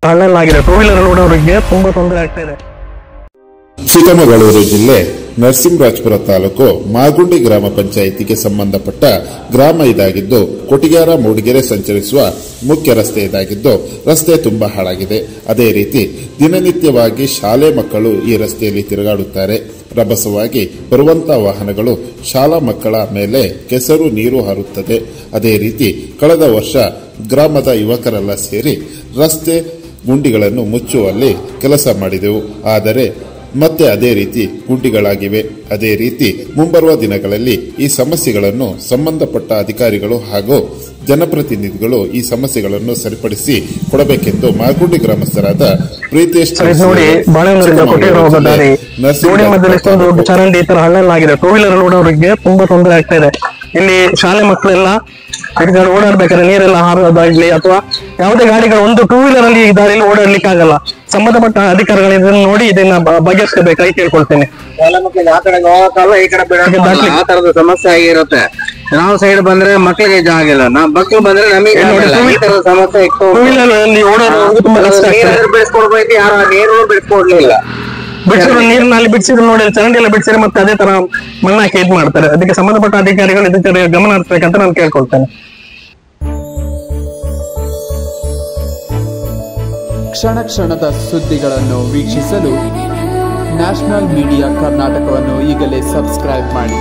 ಹಳ್ಳೆಲ್ಲಾಗಿದೆ. Two wheeler ಓಡೋರಿಗೆ ತುಂಬಾ ತೊಂದರೆ ಆಗ್ತಾ ಇದೆ. ಚಿಕ್ಕಮಗಳೂರು ಜಿಲ್ಲೆ ನರಸಿಂಹರಾಜಪುರ ತಾಲೂಕು ಮಾಗುಂಡಿ ಗ್ರಾಮ ಪಂಚಾಯಿತಿಗೆ ಸಂಬಂಧಪಟ್ಟ ಗ್ರಾಮ ಇದಾಗಿದ್ದು, ಕೊಟಿಯಾರ ಮೂಡಿಗೆರೆ ಸಂಚರಿಸುವ ಮುಖ್ಯ ರಸ್ತೆ ಇದಾಗಿದ್ದು, ರಸ್ತೆ ತುಂಬಾ ಹಾಳಾಗಿದೆ. ಅದೇ ರೀತಿ ದಿನನಿತ್ಯವಾಗಿ ಶಾಲೆ ಮಕ್ಕಳು ಈ ರಸ್ತೆಯಲ್ಲಿ ತಿರುಗಾಡುತ್ತಾರೆ. ರಭಸವಾಗಿ ಬರುವಂತಹ ವಾಹನಗಳು ಶಾಲಾ ಮಕ್ಕಳ ಮೇಲೆ ಕೆಸರು ನೀರು ಹಾರುತ್ತದೆ. ಅದೇ ರೀತಿ ಕಳೆದ ವರ್ಷ ಗ್ರಾಮದ ಯುವಕರೆಲ್ಲ ಸೇರಿ ರಸ್ತೆ ಗುಂಡಿಗಳನ್ನು ಮುಚ್ಚುವಲ್ಲಿ ಕೆಲಸ ಮಾಡಿದೆವು. ಆದರೆ ಮತ್ತೆ ಅದೇ ರೀತಿ ಗುಂಡಿಗಳಾಗಿವೆ. ಅದೇ ರೀತಿ ಮುಂಬರುವ ದಿನಗಳಲ್ಲಿ ಈ ಸಮಸ್ಯೆಗಳನ್ನು ಸಂಬಂಧಪಟ್ಟ ಅಧಿಕಾರಿಗಳು ಹಾಗೂ ಜನಪ್ರತಿನಿಧಿಗಳು ಈ ಸಮಸ್ಯೆಗಳನ್ನು ಸರಿಪಡಿಸಿ ಕೊಡಬೇಕೆಂದು ಮಾಗುಂಡಿ ಗ್ರಾಮಸ್ಥರಾದ ಪ್ರೀತೇಶ್ ಚರಂಡಿ ಈ ತರ ಹಳ್ಳೆಲ್ಲಾಗಿದೆ. ಟೂ ವೀಲರ್ ಓಡೋರಿಗೆ ತುಂಬಾ ತೊಂದರೆ ಆಗ್ತಾ ಇದೆ. ಇಲ್ಲಿ ಶಾಲೆ ಮಕ್ಕಳೆಲ್ಲ ಓಡಾಡ್ಬೇಕಾದ್ರೆ ನೀರೆಲ್ಲ ಹಾರೋದಾಗ್ಲಿ ಅಥವಾ ಯಾವುದೇ ಗಾಡಿಗಳು ಒಂದು ಟೂ ವೀಲರ್ ಅಲ್ಲಿ ಈ ದಾರಿಯಲ್ಲಿ ಓಡಾಡ್ಲಿಕ್ಕೆ ಆಗಲ್ಲ. ಸಂಬಂಧಪಟ್ಟ ಅಧಿಕಾರಿಗಳು ಇದನ್ನು ನೋಡಿ ಇದನ್ನ ಬಗೆಹರಿಸಬೇಕಾಗಿ ಕೇಳ್ಕೊಳ್ತೇನೆ. ಶಾಲೆ ಮಕ್ಕಳಿಗೆ ಆ ಕಡೆ ಹೋಗಕ್ಕಲ್ಲ, ಈ ಕಡೆ ಬಿಡಕ್ಕೆ ಆ ತರದ ಸಮಸ್ಯೆ ಆಗಿರುತ್ತೆ. ನಾವು ಸೈಡ್ ಬಂದ್ರೆ ಮಕ್ಕಳಿಗೆ ಜಾಗ ಇಲ್ಲ, ಮಕ್ಕಳು ಬಂದ್ರೆ ನಮಗೆ ಈ ತರದ ಸಮಸ್ಯೆ ಟೂ ವೀಲರ್ ಅಲ್ಲಿ ಓಡೋದು ತುಂಬಾ ಕಷ್ಟ. ಬಿಡಿಸ್ಕೊಡ್ಬೇಕು, ಯಾರು ನೀರು ಬಿಡಿಸ್ಕೊಡ್ಲಿಲ್ಲ. ಬಿಡಿಸಿದ್ರು ನೀರಿನಲ್ಲಿ ಬಿಡಿಸಿದ್ರು ನೋಡಿ, ಚರಂಡಿ ಎಲ್ಲ ಬಿಡಿಸಿದ್ರೆ ಮತ್ತೆ ಅದೇ ತರ ಮಣ್ಣಾಕಿ ಇದ್ ಮಾಡ್ತಾರೆ. ಅದಕ್ಕೆ ಸಂಬಂಧಪಟ್ಟ ಅಧಿಕಾರಿಗಳು ಇದಕ್ಕೆ ಗಮನ ಹರಿಸಬೇಕಂತ ನಾನು ಕೇಳ್ಕೊಳ್ತೇನೆ. ಕ್ಷಣ ಕ್ಷಣದ ಸುದ್ದಿಗಳನ್ನು ವೀಕ್ಷಿಸಲು ನ್ಯಾಷನಲ್ ಮೀಡಿಯಾ ಕರ್ನಾಟಕವನ್ನು ಈಗಲೇ ಸಬ್ಸ್ಕ್ರೈಬ್ ಮಾಡಿ.